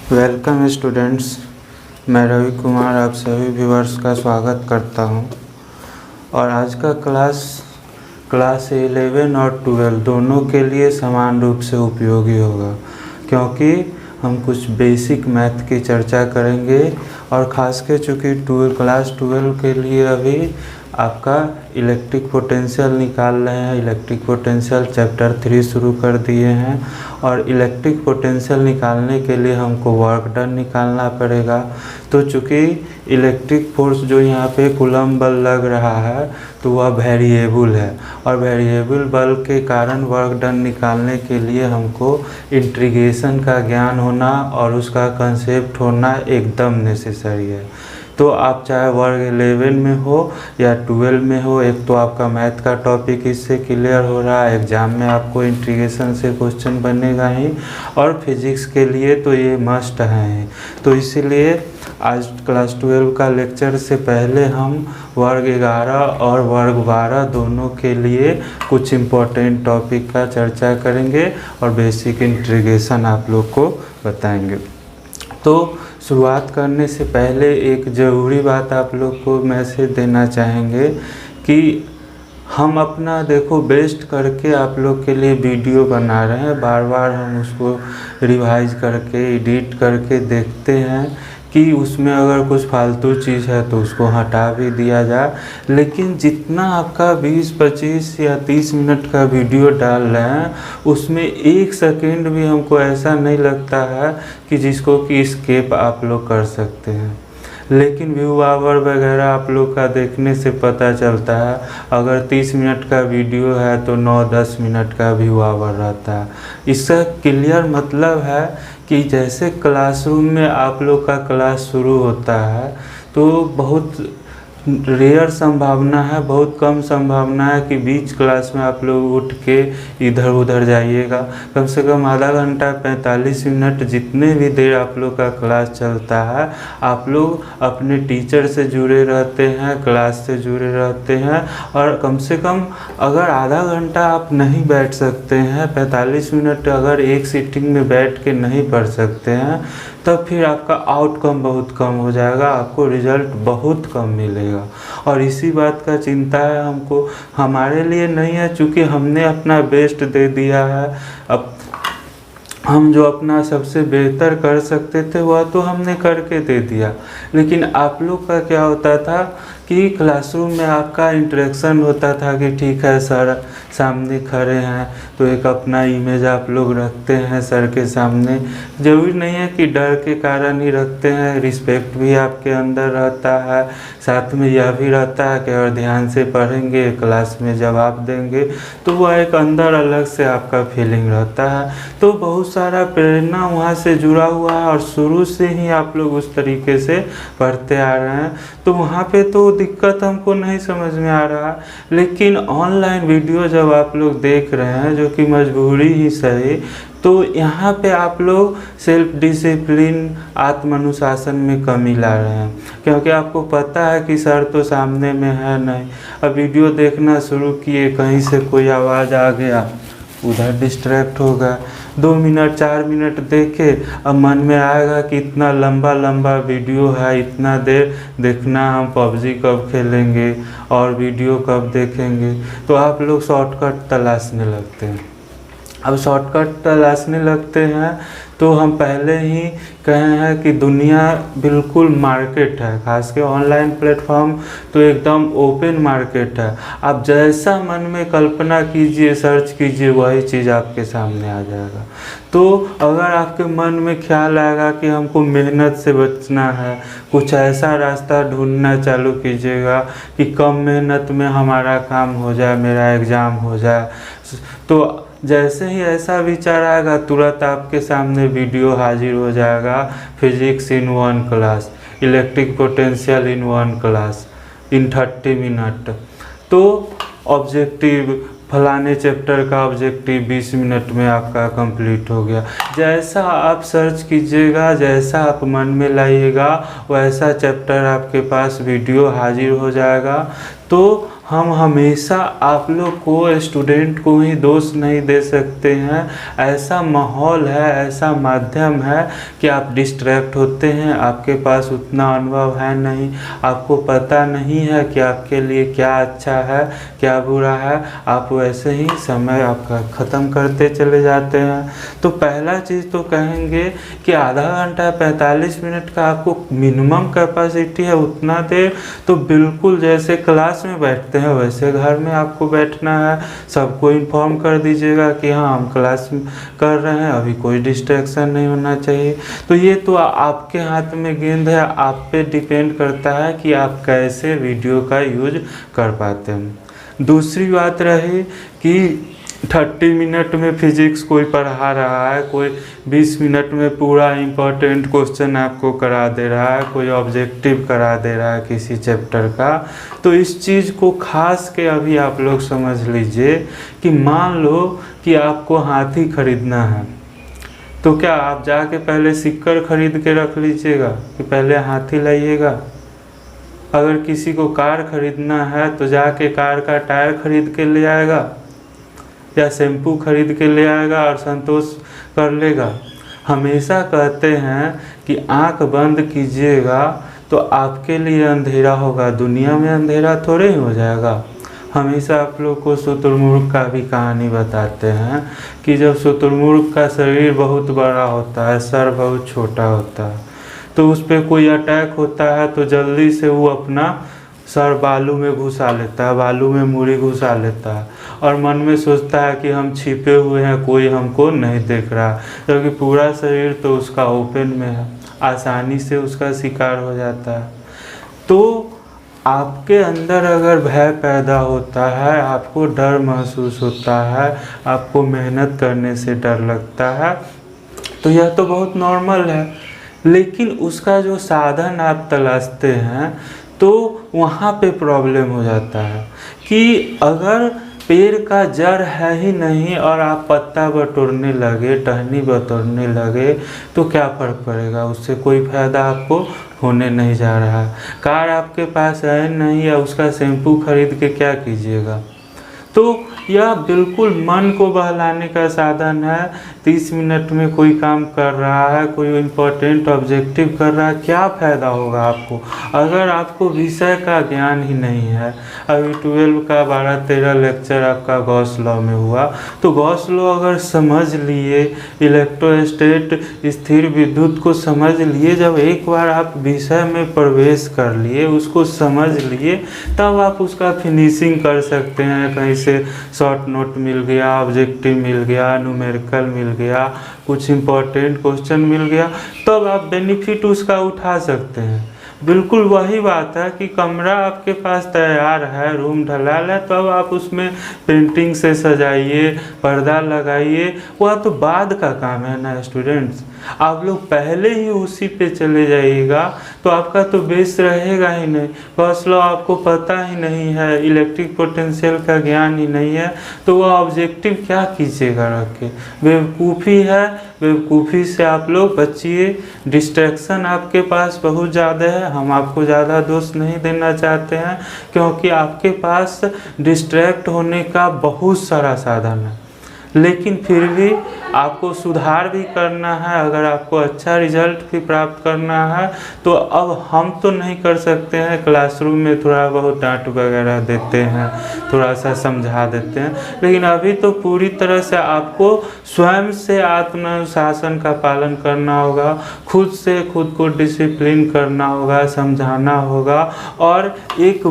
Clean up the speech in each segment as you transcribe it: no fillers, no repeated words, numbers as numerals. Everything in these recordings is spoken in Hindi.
वेलकम स्टूडेंट्स, मैं रवि कुमार आप सभी व्यूअर्स का स्वागत करता हूं। और आज का क्लास 11 और 12 दोनों के लिए समान रूप से उपयोगी होगा, क्योंकि हम कुछ बेसिक मैथ की चर्चा करेंगे। और ख़ास के चूँकि क्लास 12 के लिए अभी आपका इलेक्ट्रिक पोटेंशियल निकाल रहे हैं। इलेक्ट्रिक पोटेंशियल चैप्टर 3 शुरू कर दिए हैं और इलेक्ट्रिक पोटेंशियल निकालने के लिए हमको वर्क डन निकालना पड़ेगा। तो चूँकि इलेक्ट्रिक फोर्स जो यहाँ पे कूलम्ब बल लग रहा है तो वह वेरिएबल है, और वेरिएबल बल के कारण वर्क डन निकालने के लिए हमको इंटीग्रेशन का ज्ञान होना और उसका कंसेप्ट होना एकदम नेसेसरी है। तो आप चाहे वर्ग 11 में हो या 12 में हो, एक तो आपका मैथ का टॉपिक इससे क्लियर हो रहा है। एग्ज़ाम में आपको इंटीग्रेशन से क्वेश्चन बनेगा ही, और फिजिक्स के लिए तो ये मस्ट है। तो इसीलिए आज क्लास 12 का लेक्चर से पहले हम वर्ग 11 और वर्ग 12 दोनों के लिए कुछ इम्पोर्टेंट टॉपिक का चर्चा करेंगे और बेसिक इंटीग्रेशन आप लोग को बताएंगे। तो शुरुआत करने से पहले एक ज़रूरी बात आप लोग को मैसेज देना चाहेंगे कि हम अपना देखो बेस्ट करके आप लोग के लिए वीडियो बना रहे हैं। बार बार हम उसको रिवाइज करके एडिट करके देखते हैं कि उसमें अगर कुछ फालतू चीज़ है तो उसको हटा भी दिया जाए। लेकिन जितना आपका 20, 25 या 30 मिनट का वीडियो डाल रहे हैं उसमें 1 सेकेंड भी हमको ऐसा नहीं लगता है कि जिसको कि स्किप आप लोग कर सकते हैं। लेकिन व्यू आवर वगैरह आप लोग का देखने से पता चलता है, अगर 30 मिनट का वीडियो है तो 9-10 मिनट का व्यू आवर रहता है। इसका क्लियर मतलब है कि जैसे क्लासरूम में आप लोग का क्लास शुरू होता है तो बहुत रेयर संभावना है, बहुत कम संभावना है कि बीच क्लास में आप लोग उठ के इधर उधर जाइएगा। कम से कम आधा घंटा 45 मिनट जितने भी देर आप लोग का क्लास चलता है आप लोग अपने टीचर से जुड़े रहते हैं, क्लास से जुड़े रहते हैं। और कम से कम अगर आधा घंटा आप नहीं बैठ सकते हैं, 45 मिनट अगर एक सीटिंग में बैठ के नहीं पढ़ सकते हैं, तब फिर आपका आउटकम बहुत कम हो जाएगा, आपको रिजल्ट बहुत कम मिलेगा। और इसी बात का चिंता है हमको, हमारे लिए नहीं है, चूँकि हमने अपना बेस्ट दे दिया है। अब हम जो अपना सबसे बेहतर कर सकते थे वह तो हमने करके दे दिया। लेकिन आप लोग का क्या होता था कि क्लासरूम में आपका इंटरेक्शन होता था कि ठीक है सर सामने खड़े हैं तो एक अपना इमेज आप लोग रखते हैं सर के सामने। ज़रूरी नहीं है कि डर के कारण ही रखते हैं, रिस्पेक्ट भी आपके अंदर रहता है। साथ में यह भी रहता है कि अगर ध्यान से पढ़ेंगे, क्लास में जवाब देंगे तो वह एक अंदर अलग से आपका फीलिंग रहता है। तो बहुत सारा प्रेरणा वहाँ से जुड़ा हुआ है और शुरू से ही आप लोग उस तरीके से पढ़ते आ रहे हैं। तो वहाँ पे तो दिक्कत हमको नहीं समझ में आ रहा। लेकिन ऑनलाइन वीडियो जब आप लोग देख रहे हैं, जो कि मजबूरी ही सही, तो यहाँ पे आप लोग सेल्फ डिसिप्लिन, आत्मानुशासन में कमी ला रहे हैं। क्योंकि आपको पता है कि सर तो सामने में है नहीं। अब वीडियो देखना शुरू किए, कहीं से कोई आवाज़ आ गया, उधर डिस्ट्रैक्ट होगा, 2 मिनट 4 मिनट देखे, अब मन में आएगा कि इतना लंबा लंबा वीडियो है, इतना देर देखना, हम पबजी कब खेलेंगे और वीडियो कब देखेंगे। तो आप लोग शॉर्टकट तलाशने लगते हैं। अब शॉर्टकट तलाशने लगते हैं तो हम पहले ही कहे हैं कि दुनिया बिल्कुल मार्केट है, खास के ऑनलाइन प्लेटफॉर्म तो एकदम ओपन मार्केट है। आप जैसा मन में कल्पना कीजिए, सर्च कीजिए, वही चीज़ आपके सामने आ जाएगा। तो अगर आपके मन में ख्याल आएगा कि हमको मेहनत से बचना है, कुछ ऐसा रास्ता ढूंढना चालू कीजिएगा कि कम मेहनत में हमारा काम हो जाए, मेरा एग्ज़ाम हो जाए। तो जैसे ही ऐसा विचार आएगा तुरंत आपके सामने वीडियो हाजिर हो जाएगा, physics in 1 class, electric potential in 1 class in 30 minute. तो ऑब्जेक्टिव फलाने चैप्टर का ऑब्जेक्टिव 20 मिनट में आपका कंप्लीट हो गया। जैसा आप सर्च कीजिएगा, जैसा आप मन में लाइएगा, वैसा चैप्टर आपके पास वीडियो हाजिर हो जाएगा। तो हम हमेशा आप लोग को, स्टूडेंट को ही दोष नहीं दे सकते हैं। ऐसा माहौल है, ऐसा माध्यम है कि आप डिस्ट्रैक्ट होते हैं, आपके पास उतना अनुभव है नहीं, आपको पता नहीं है कि आपके लिए क्या अच्छा है क्या बुरा है, आप वैसे ही समय आपका ख़त्म करते चले जाते हैं। तो पहला चीज़ तो कहेंगे कि आधा घंटा 45 मिनट का आपको मिनिमम कैपेसिटी है, उतना देर तो बिल्कुल जैसे क्लास में बैठते हैं वैसे घर में आपको बैठना है। सबको इन्फॉर्म कर दीजिएगा कि हाँ हम क्लास कर रहे हैं, अभी कोई डिस्ट्रैक्शन नहीं होना चाहिए। तो ये तो आपके हाथ में गेंद है, आप पे डिपेंड करता है कि आप कैसे वीडियो का यूज कर पाते हैं। दूसरी बात रही कि 30 मिनट में फिजिक्स कोई पढ़ा रहा है, कोई 20 मिनट में पूरा इम्पोर्टेंट क्वेश्चन आपको करा दे रहा है, कोई ऑब्जेक्टिव करा दे रहा है किसी चैप्टर का। तो इस चीज़ को खास के अभी आप लोग समझ लीजिए कि मान लो कि आपको हाथी खरीदना है, तो क्या आप जाके पहले सिक्कर खरीद के रख लीजिएगा कि पहले हाथी लाइएगा? अगर किसी को कार खरीदना है तो जाके कार का टायर खरीद के ले आएगा या शैम्पू खरीद के ले आएगा और संतोष कर लेगा? हमेशा कहते हैं कि आंख बंद कीजिएगा तो आपके लिए अंधेरा होगा, दुनिया में अंधेरा थोड़े ही हो जाएगा। हमेशा आप लोग को शुतुरमुर्ग का भी कहानी बताते हैं कि जब शुतुरमुर्ग का शरीर बहुत बड़ा होता है, सर बहुत छोटा होता है, तो उस पर कोई अटैक होता है तो जल्दी से वो अपना सर बालू में घुसा लेता है, बालू में मुड़ी घुसा लेता है और मन में सोचता है कि हम छिपे हुए हैं, कोई हमको नहीं देख रहा, क्योंकि पूरा शरीर तो उसका ओपन में है, आसानी से उसका शिकार हो जाता है। तो आपके अंदर अगर भय पैदा होता है, आपको डर महसूस होता है, आपको मेहनत करने से डर लगता है, तो यह तो बहुत नॉर्मल है। लेकिन उसका जो साधन आप तलाशते हैं तो वहाँ पे प्रॉब्लम हो जाता है कि अगर पेड़ का जड़ है ही नहीं और आप पत्ता बटोरने लगे, टहनी बटोरने लगे, तो क्या फ़र्क पड़ेगा? उससे कोई फ़ायदा आपको होने नहीं जा रहा है। कार आपके पास है नहीं, या उसका शैम्पू खरीद के क्या कीजिएगा? तो यह बिल्कुल मन को बहलाने का साधन है। 30 मिनट में कोई काम कर रहा है, कोई इम्पोर्टेंट ऑब्जेक्टिव कर रहा है, क्या फ़ायदा होगा आपको अगर आपको विषय का ज्ञान ही नहीं है? अभी 12 का 12-13 लेक्चर आपका गॉस लॉ में हुआ, तो गॉस लॉ अगर समझ लिए, इलेक्ट्रोस्टैट स्थिर विद्युत को समझ लिए, जब एक बार आप विषय में प्रवेश कर लिए, उसको समझ लिए, तब आप उसका फिनिशिंग कर सकते हैं। कहीं से शॉर्ट नोट मिल गया, ऑब्जेक्टिव मिल गया, न्यूमेरिकल मिल गया, कुछ इम्पोर्टेंट क्वेश्चन मिल गया, तब आप बेनिफिट उसका उठा सकते हैं। बिल्कुल वही बात है कि कमरा आपके पास तैयार है, रूम ढलाल है, तब आप उसमें पेंटिंग से सजाइए, पर्दा लगाइए, वह तो बाद का काम है ना स्टूडेंट्स। आप लोग पहले ही उसी पे चले जाइएगा तो आपका तो बेस रहेगा ही नहीं। गॉस लॉ आपको पता ही नहीं है, इलेक्ट्रिक पोटेंशियल का ज्ञान ही नहीं है, तो वह ऑब्जेक्टिव क्या कीजिएगा रख के? बेवकूफ़ी है, बेवकूफ़ी से आप लोग बचिए। डिस्ट्रैक्शन आपके पास बहुत ज़्यादा है, हम आपको ज़्यादा दोष नहीं देना चाहते हैं, क्योंकि आपके पास डिस्ट्रैक्ट होने का बहुत सारा साधन है, लेकिन फिर भी आपको सुधार भी करना है। अगर आपको अच्छा रिजल्ट भी प्राप्त करना है तो अब हम तो नहीं कर सकते हैं, क्लासरूम में थोड़ा बहुत डांट वगैरह देते हैं, थोड़ा सा समझा देते हैं, लेकिन अभी तो पूरी तरह से आपको स्वयं से आत्मानुशासन का पालन करना होगा, खुद से खुद को डिसिप्लिन करना होगा, समझाना होगा, और एक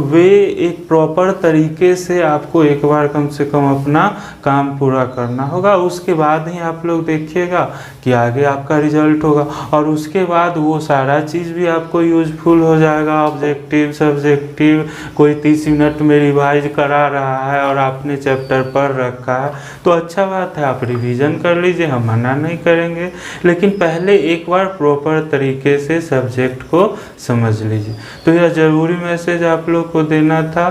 प्रॉपर तरीके से आपको एक बार कम से कम अपना काम पूरा करना होगा। उसके बाद ही आप लोग देखिएगा कि आगे आपका रिजल्ट होगा, और उसके बाद वो सारा चीज़ भी आपको यूजफुल हो जाएगा। ऑब्जेक्टिव, सब्जेक्टिव, कोई 30 मिनट में रिवाइज करा रहा है और आपने चैप्टर पढ़ रखा है तो अच्छा बात है, आप रिवीजन कर लीजिए, हम मना नहीं करेंगे, लेकिन पहले एक बार प्रॉपर तरीके से सब्जेक्ट को समझ लीजिए। तो यह ज़रूरी मैसेज आप लोग को देना था।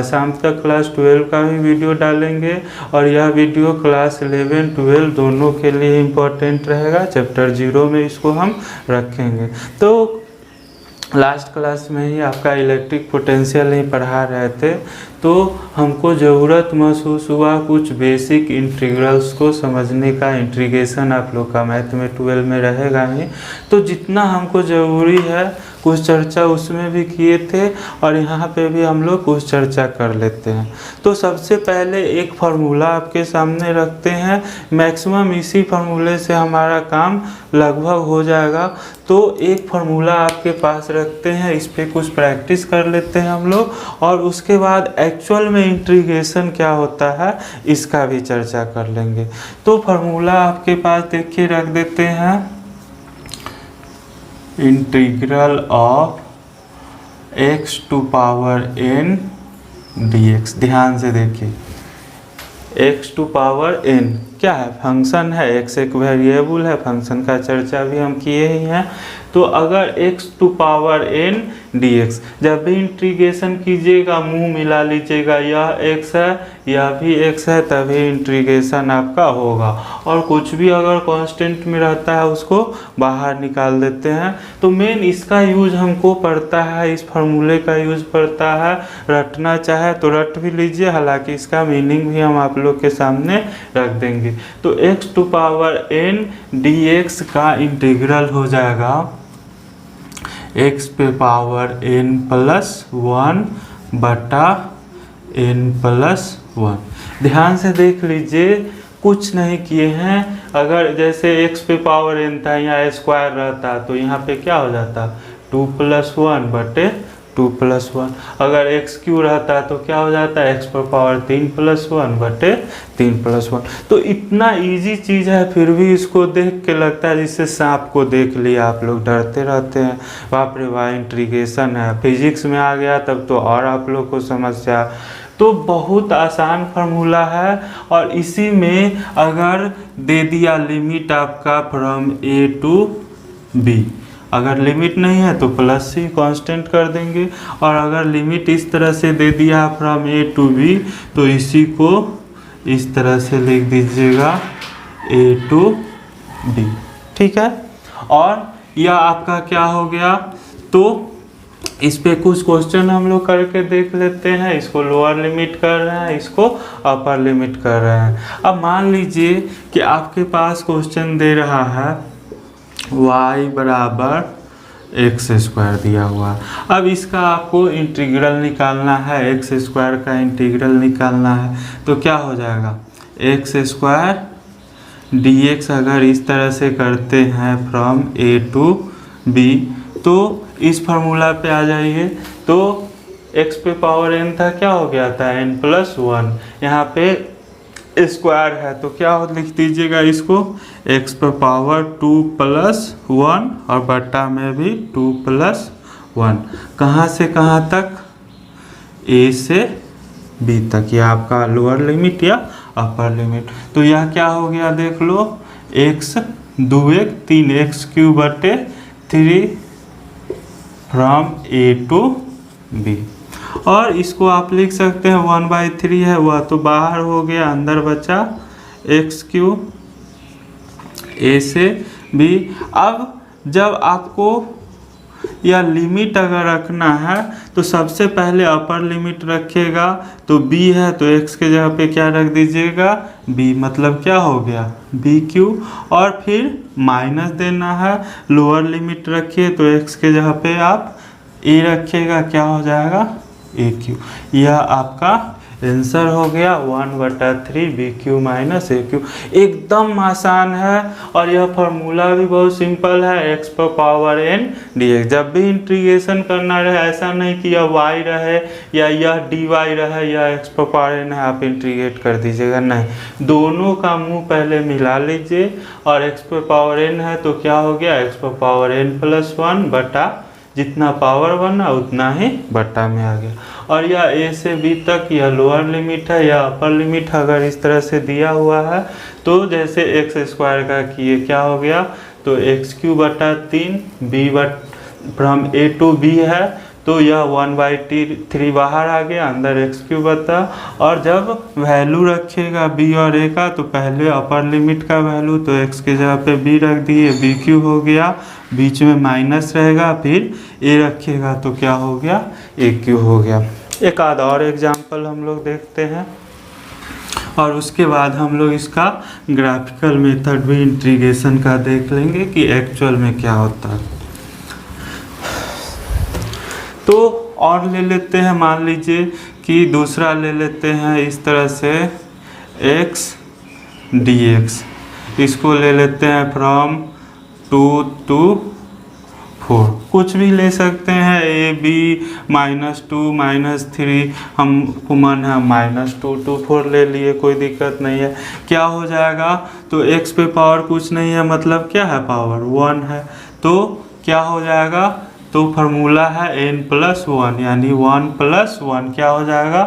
शाम तक क्लास 12 का भी वीडियो डालेंगे, और यह वीडियो क्लास 11-12 दोनों के लिए इम्पोर्टेंट रहेगा। चैप्टर 0 में इसको हम रखेंगे। तो लास्ट क्लास में ही आपका इलेक्ट्रिक पोटेंशियल ही पढ़ा रहे थे, तो हमको ज़रूरत महसूस हुआ कुछ बेसिक इंटीग्रल्स को समझने का। इंटीग्रेशन आप लोग का मैथ में 12 में रहेगा ही, तो जितना हमको ज़रूरी है कुछ चर्चा उसमें भी किए थे और यहाँ पे भी हम लोग कुछ चर्चा कर लेते हैं। तो सबसे पहले एक फार्मूला आपके सामने रखते हैं, मैक्सिमम इसी फार्मूले से हमारा काम लगभग हो जाएगा। तो एक फार्मूला आपके पास रखते हैं, इस पर कुछ प्रैक्टिस कर लेते हैं हम लोग, और उसके बाद एक्चुअल में इंटीग्रेशन क्या होता है इसका भी चर्चा कर लेंगे। तो फार्मूला आपके पास देखिए रख देते हैं, integral of x to power n dx। ध्यान से देखिए, x टू पावर n क्या है, फंक्शन है, x एक वेरिएबल है, फंक्शन का चर्चा भी हम किए ही हैं। तो अगर x to power n dx, जब भी इंटीग्रेशन कीजिएगा मुंह मिला लीजिएगा, यह x है यह भी x है, तभी इंटीग्रेशन आपका होगा। और कुछ भी अगर कांस्टेंट में रहता है उसको बाहर निकाल देते हैं। तो मेन इसका यूज हमको पड़ता है, इस फार्मूले का यूज पड़ता है। रटना चाहे तो रट भी लीजिए, हालांकि इसका मीनिंग भी हम आप लोग के सामने रख देंगे। तो x to power n dx का इंटीग्रल हो जाएगा x पे पावर n प्लस 1 बटा n प्लस 1। ध्यान से देख लीजिए, कुछ नहीं किए हैं। अगर जैसे x पे पावर n था, यहाँ स्क्वायर रहता तो यहाँ पे क्या हो जाता 2 प्लस 1 बटे 2 प्लस 1। अगर x क्यू रहता तो क्या हो जाता है x पर पावर 3 प्लस 1 बटे 3 प्लस 1। तो इतना इजी चीज़ है, फिर भी इसको देख के लगता है जिससे सांप को देख लिया, आप लोग डरते रहते हैं, बाप रे वाह इंटीग्रेशन है। फिजिक्स में आ गया तब तो और आप लोग को समस्या। तो बहुत आसान फार्मूला है, और इसी में अगर दे दिया लिमिट आपका फ्रॉम a टू b, अगर लिमिट नहीं है तो प्लस c कांस्टेंट कर देंगे, और अगर लिमिट इस तरह से दे दिया फ्रॉम a टू b तो इसी को इस तरह से लिख दीजिएगा a टू b, ठीक है। और यह आपका क्या हो गया, तो इस पे कुछ क्वेश्चन हम लोग करके देख लेते हैं। इसको लोअर लिमिट कर रहे हैं, इसको अपर लिमिट कर रहे हैं। अब मान लीजिए कि आपके पास क्वेश्चन दे रहा है y बराबर एक्स स्क्वायर दिया हुआ। अब इसका आपको इंटीग्रल निकालना है, एक्स स्क्वायर का इंटीग्रल निकालना है। तो क्या हो जाएगा एक्स स्क्वायर dx, अगर इस तरह से करते हैं फ्रॉम a टू b, तो इस फार्मूला पे आ जाइए। तो x पे पावर n था, क्या हो गया था n प्लस 1, यहाँ पे स्क्वायर है तो क्या लिख दीजिएगा इसको x पे पावर 2 प्लस 1 और बट्टा में भी 2 प्लस 1। कहाँ से कहाँ तक, a से b तक, यह आपका लोअर लिमिट या अपर लिमिट। तो यह क्या हो गया देख लो, x 2 1 3 x क्यूब बटे 3 फ्रॉम a टू b। और इसको आप लिख सकते हैं 1/3 है, वह तो बाहर हो गया, अंदर बचा x क्यूब a से b। अब जब आपको या लिमिट अगर रखना है तो सबसे पहले अपर लिमिट रखिएगा, तो b है तो x के जगह पे क्या रख दीजिएगा b, मतलब क्या हो गया b क्यू। और फिर माइनस देना है, लोअर लिमिट रखिए तो x के जगह पे आप a रखिएगा, क्या हो जाएगा a क्यू। यह आपका आंसर हो गया 1/3 बी क्यू माइनस ए क्यू। एकदम आसान है, और यह फार्मूला भी बहुत सिंपल है, x पर पावर n dx। जब भी इंटीग्रेशन करना रहे, ऐसा नहीं कि यह y रहे या यह dy रहे या x पर पावर n है आप इंटीग्रेट कर दीजिएगा, नहीं, दोनों का मुंह पहले मिला लीजिए। और x पर पावर n है तो क्या हो गया x पर पावर n प्लस 1 बटा जितना पावर बना उतना ही बट्टा में आ गया। और यह a से b तक यह लोअर लिमिट है या अपर लिमिट है, अगर इस तरह से दिया हुआ है तो जैसे एक्स स्क्वायर का किए क्या हो गया, तो एक्स क्यू बटा 3 b from a to b है तो यह 1/3 बाहर आ गया, अंदर x³ बता। और जब वैल्यू रखिएगा b और a का, तो पहले अपर लिमिट का वैल्यू तो x के जगह पे b रख दिए, b³ हो गया, बीच में माइनस रहेगा, फिर a रखिएगा तो क्या हो गया, a³ हो गया। एक आध और एग्जाम्पल हम लोग देखते हैं और उसके बाद हम लोग इसका ग्राफिकल मेथड भी इंटीग्रेशन का देख लेंगे कि एक्चुअल में क्या होता है। तो और ले लेते हैं, मान लीजिए कि दूसरा ले लेते हैं इस तरह से x dx, इसको ले लेते हैं फ्रॉम 2 to 4, कुछ भी ले सकते हैं, a b -2 -3, हम कॉमन है -2 to 4 ले लिए, कोई दिक्कत नहीं है। क्या हो जाएगा, तो x पे पावर कुछ नहीं है, मतलब क्या है, पावर 1 है, तो क्या हो जाएगा, तो फार्मूला है n+1, यानी 1 + 1 क्या हो जाएगा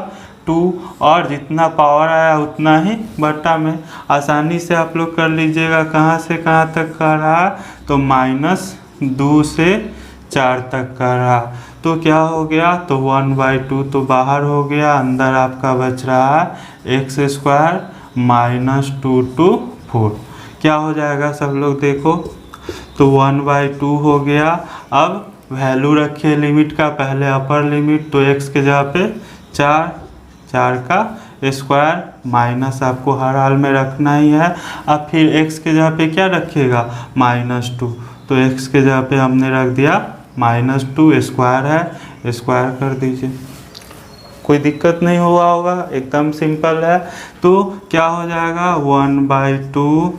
2, और जितना पावर आया उतना ही बट्टा में। आसानी से आप लोग कर लीजिएगा। कहाँ से कहाँ तक कर रहा है, तो -2 से 4 तक कर रहा, तो क्या हो गया, तो 1/2 तो बाहर हो गया, अंदर आपका बच रहा है x² -2 to 4, क्या हो जाएगा सब लोग देखो, तो 1/2 हो गया। अब वैल्यू रखिए लिमिट का, पहले अपर लिमिट, तो x के जगह पे 4 का स्क्वायर माइनस आपको हर हाल में रखना ही है। अब फिर x के जगह पे क्या रखिएगा, -2, तो x के जगह पे हमने रख दिया -2, स्क्वायर है, स्क्वायर कर दीजिए, कोई दिक्कत नहीं हुआ होगा, एकदम सिंपल है। तो क्या हो जाएगा, 1/2,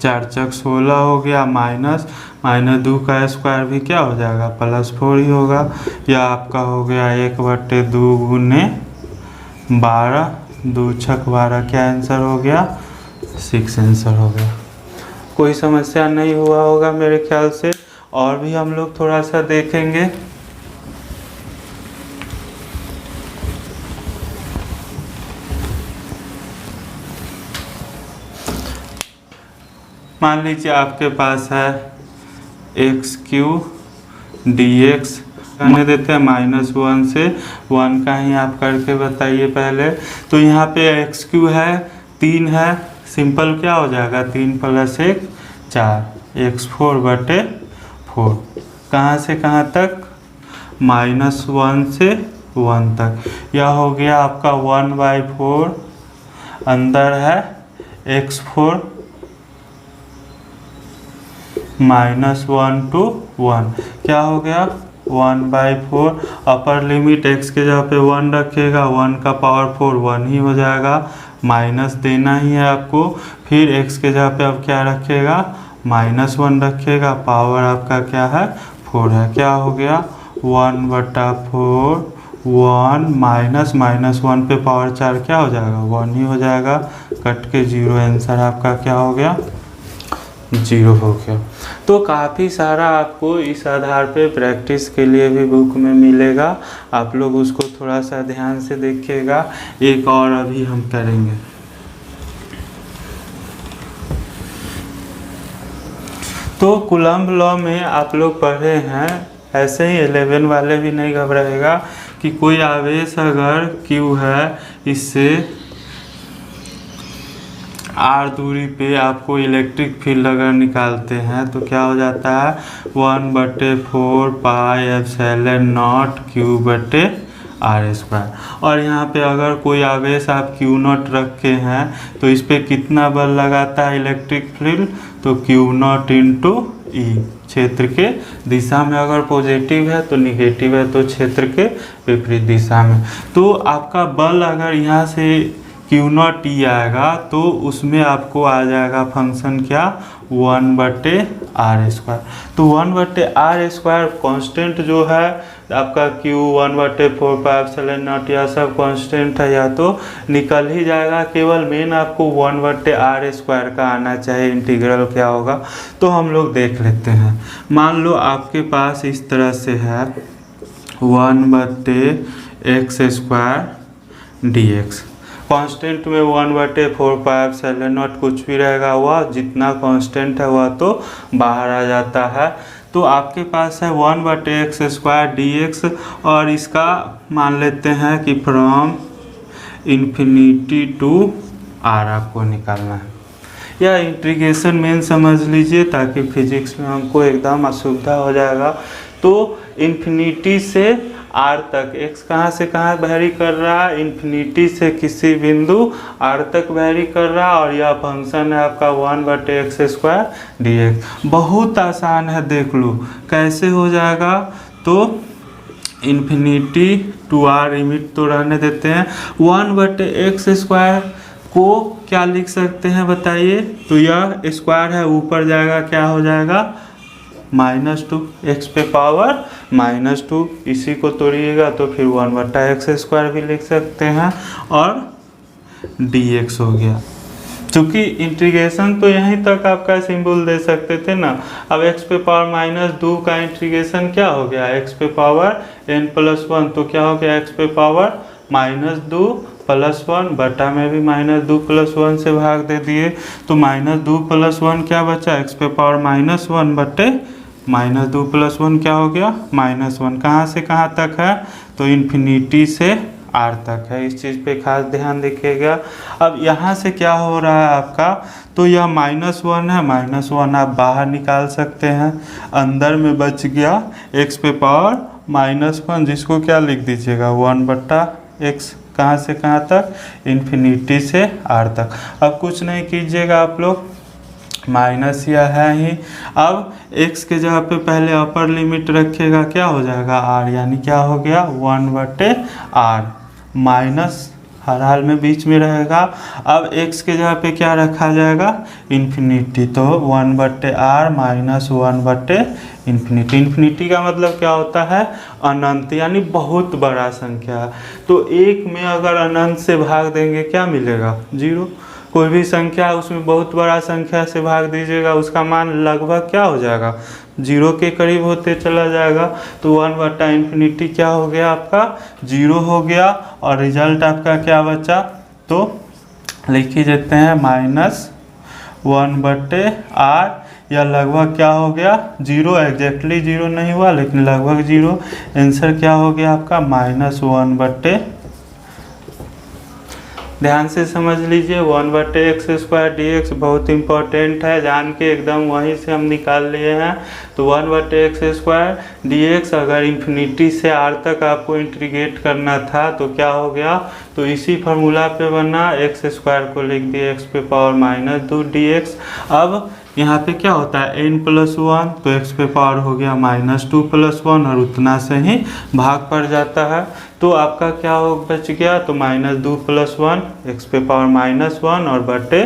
4 × 16 हो गया, -2 का स्क्वायर भी क्या हो जाएगा, +4 ही होगा, या आपका हो गया 1/2 × 12, 2 × 12, क्या आंसर हो गया, 6 आंसर हो गया। कोई समस्या नहीं हुआ होगा मेरे ख्याल से। और भी हम लोग थोड़ा सा देखेंगे। मान लीजिए आपके पास है x³ dx, कहने देते हैं -1 से 1 का ही आप करके बताइए पहले। तो यहाँ पे x³ है 3 है, सिंपल क्या हो जाएगा, 3 + 1 4, x4/4, कहाँ से कहाँ तक, -1 से 1 तक, यह हो गया आपका 1/4, अंदर है x4 -1 to 1, क्या हो गया 1/4, अपर लिमिट x के जगह पे 1 रखिएगा, 1 का पावर 4 1 ही हो जाएगा, माइनस देना ही है आपको। फिर x के जगह पे अब क्या रखिएगा, -1 रखिएगा, पावर आपका क्या है 4 है, क्या हो गया 1/4, 1 -1 पे पावर 4 क्या हो जाएगा 1 ही हो जाएगा, कट के 0, आंसर आपका क्या हो गया 0 हो गया। तो काफ़ी सारा आपको इस आधार पे प्रैक्टिस के लिए भी बुक में मिलेगा, आप लोग उसको थोड़ा सा ध्यान से देखिएगा। एक और अभी हम करेंगे। तो कूलम्ब लॉ में आप लोग पढ़े हैं, ऐसे ही 11 वाले भी नहीं घबराएगा कि कोई आवेश अगर Q है, इससे r दूरी पे आपको इलेक्ट्रिक फील्ड अगर निकालते हैं तो क्या हो जाता है 1/4 πε0 Q/r²। और यहाँ पे अगर कोई आवेश आप Q0 रखे हैं तो इस पे कितना बल लगाता है इलेक्ट्रिक फील्ड, तो Q0 × E, क्षेत्र के दिशा में अगर पॉजिटिव है तो निगेटिव है तो क्षेत्र के विपरीत दिशा में। तो आपका बल अगर यहाँ से Q0 E आएगा तो उसमें आपको आ जाएगा फंक्शन क्या 1/r²। तो 1/r² कांस्टेंट जो है आपका Q 1/4 πε0 यह सब कांस्टेंट है, या तो निकल ही जाएगा, केवल मेन आपको 1/r² का आना चाहिए, इंटीग्रल क्या होगा। तो हम लोग देख लेते हैं। मान लो आपके पास इस तरह से है 1/x² dx, कांस्टेंट में 1/4 πε0 कुछ भी रहेगा, वह जितना कांस्टेंट है वह तो बाहर आ जाता है। तो आपके पास है 1/x² dx, और इसका मान लेते हैं कि फ्रॉम इन्फिनिटी टू r आपको निकालना है। या इंटीग्रेशन मेन समझ लीजिए ताकि फिजिक्स में हमको एकदम असुविधा हो जाएगा। तो इन्फिनिटी से r तक x कहाँ से कहाँ वैरी कर रहा है, इन्फिनिटी से किसी बिंदु r तक वैरी कर रहा है, और यह फंक्शन है आपका 1/x² dx। बहुत आसान है, देख लो कैसे हो जाएगा। तो इन्फिनिटी टू r लिमिट तो रहने देते हैं, 1/x² को क्या लिख सकते हैं बताइए। तो यह स्क्वायर है, ऊपर जाएगा क्या हो जाएगा -2, x पे पावर -2, इसी को तोड़िएगा तो फिर 1/x² भी लिख सकते हैं, और dx हो गया। क्योंकि इंटीग्रेशन तो यहीं तक आपका सिंबल दे सकते थे ना। अब x पे पावर -2 का इंटीग्रेशन क्या हो गया, x पे पावर n+1, तो क्या हो गया x पे पावर -2 + 1 बटा में भी -2 + 1 से भाग दे दिए, तो -2 + 1 क्या बचा, x पे पावर -1 बटे -2 + 1 क्या हो गया -1। कहाँ से कहाँ तक है, तो इन्फिनिटी से r तक है, इस चीज़ पे खास ध्यान रखिएगा। अब यहाँ से क्या हो रहा है आपका, तो यह -1 है, -1 आप बाहर निकाल सकते हैं, अंदर में बच गया x पे पावर -1, जिसको क्या लिख दीजिएगा 1/x, कहाँ से कहाँ तक, इन्फिनिटी से r तक। अब कुछ नहीं कीजिएगा आप लोग, माइनस या है ही। अब x के जगह पे पहले अपर लिमिट रखिएगा, क्या हो जाएगा r, यानी क्या हो गया 1/r, माइनस हर हाल में बीच में रहेगा। अब x के जगह पे क्या रखा जाएगा, इन्फिनिटी, तो 1/r माइनस 1/इन्फिनिटी। इन्फिनिटी का मतलब क्या होता है, अनंत, यानी बहुत बड़ा संख्या। तो एक में अगर अनंत से भाग देंगे क्या मिलेगा, 0। कोई भी संख्या उसमें बहुत बड़ा संख्या से भाग दीजिएगा, उसका मान लगभग क्या हो जाएगा, 0 के करीब होते चला जाएगा। तो 1/इन्फिनिटी क्या हो गया आपका 0 हो गया, और रिजल्ट आपका क्या बचा, तो लिख ही देते हैं -1/r, या लगभग क्या हो गया 0, एग्जैक्टली 0 नहीं हुआ लेकिन लगभग 0। आंसर क्या हो गया आपका -1/। ध्यान से समझ लीजिए, 1/x² dx बहुत इंपॉर्टेंट है, जान के एकदम वहीं से हम निकाल लिए हैं। तो 1/x² dx अगर इन्फिनिटी से r तक आपको इंटीग्रेट करना था तो क्या हो गया, तो इसी फार्मूला पे बना, x² को लिख दिए x पे पावर -2 dx। अब यहाँ पे क्या होता है n+1, तो x पे पावर हो गया -2 + 1, और उतना से ही भाग पड़ जाता है। तो आपका क्या हो बच गया, तो -2 + 1, x पे पावर -1 और बटे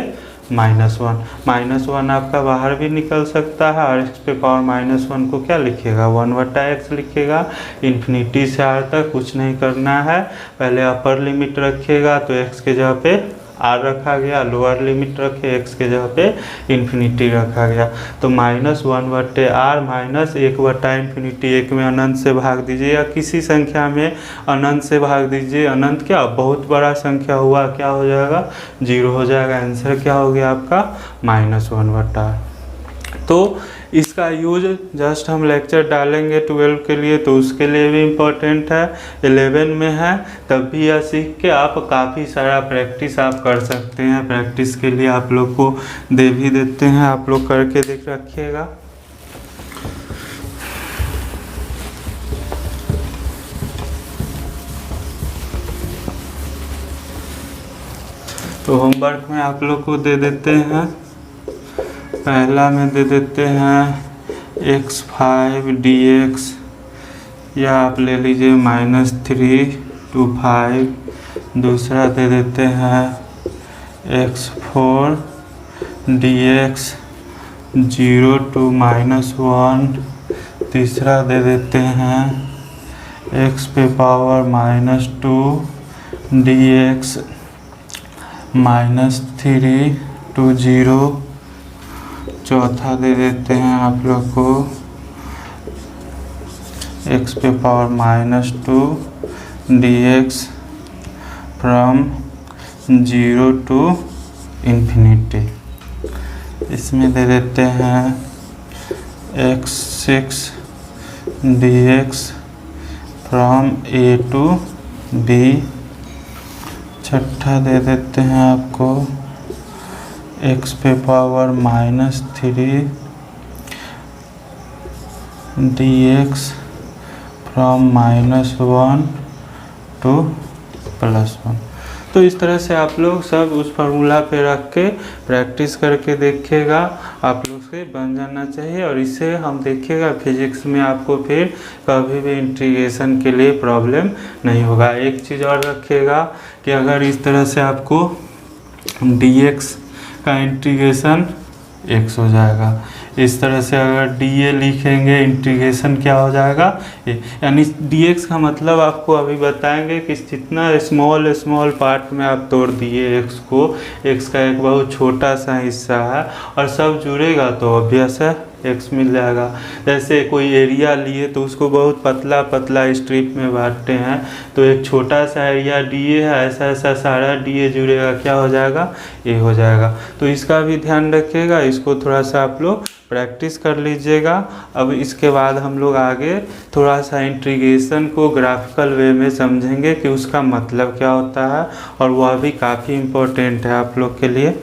-1। -1 आपका बाहर भी निकल सकता है, और x पे पावर -1 को क्या लिखिएगा 1/x लिखिएगा। इन्फिनिटी से r तक कुछ नहीं करना है, पहले अपर लिमिट रखिएगा तो x के जगह पे r रखा गया, लोअर लिमिट रखे x के जगह पे इन्फिनिटी रखा गया। तो -1/r माइनस 1/इन्फिनिटी, एक में अनंत से भाग दीजिए या किसी संख्या में अनंत से भाग दीजिए। अनंत क्या बहुत बड़ा संख्या हुआ, क्या हो जाएगा 0 हो जाएगा। आंसर क्या हो गया आपका -1/r। तो इसका यूज जस्ट हम लेक्चर डालेंगे 12 के लिए, तो उसके लिए भी इम्पोर्टेंट है। 11 में है तब भी यह सीख के आप काफ़ी सारा प्रैक्टिस आप कर सकते हैं। प्रैक्टिस के लिए आप लोग को दे भी देते हैं, आप लोग करके देख रखिएगा। तो होमवर्क में आप लोग को दे देते हैं, पहला में दे देते हैं x5 dx, या आप ले लीजिए -3 to 5। दूसरा दे देते हैं x4 dx 0 to -1। तीसरा दे देते हैं x पे पावर -2 dx -3 to 0। चौथा दे देते हैं आप लोग को x पे power -2 dx from 0 to infinity. इसमें दे देते हैं x6 dx from a to b। छठा दे देते हैं आपको x पे पावर -3 dx फ्रॉम -1 टू +1। तो इस तरह से आप लोग सब उस फार्मूला पे रख के प्रैक्टिस करके देखिएगा, आप लोग से बन जाना चाहिए। और इससे हम देखिएगा फिजिक्स में आपको फिर कभी भी इंटीग्रेशन के लिए प्रॉब्लम नहीं होगा। एक चीज़ और रखिएगा कि अगर इस तरह से आपको dx का इंटीग्रेशन x हो जाएगा, इस तरह से अगर dA लिखेंगे इंटीग्रेशन क्या हो जाएगा a, यानी dx का मतलब आपको अभी बताएंगे कि जितना स्मॉल पार्ट में आप तोड़ दिए x को, x का एक बहुत छोटा सा हिस्सा है और सब जुड़ेगा तो ऑब्वियस है x मिल जाएगा। जैसे कोई एरिया लिए तो उसको बहुत पतला स्ट्रिप में बांटते हैं, तो एक छोटा सा एरिया dA है, ऐसा सारा dA जुड़ेगा क्या हो जाएगा a हो जाएगा। तो इसका भी ध्यान रखिएगा, इसको थोड़ा सा आप लोग प्रैक्टिस कर लीजिएगा। अब इसके बाद हम लोग आगे थोड़ा सा इंटीग्रेशन को ग्राफिकल वे में समझेंगे कि उसका मतलब क्या होता है, और वह भी काफ़ी इम्पोर्टेंट है आप लोग के लिए।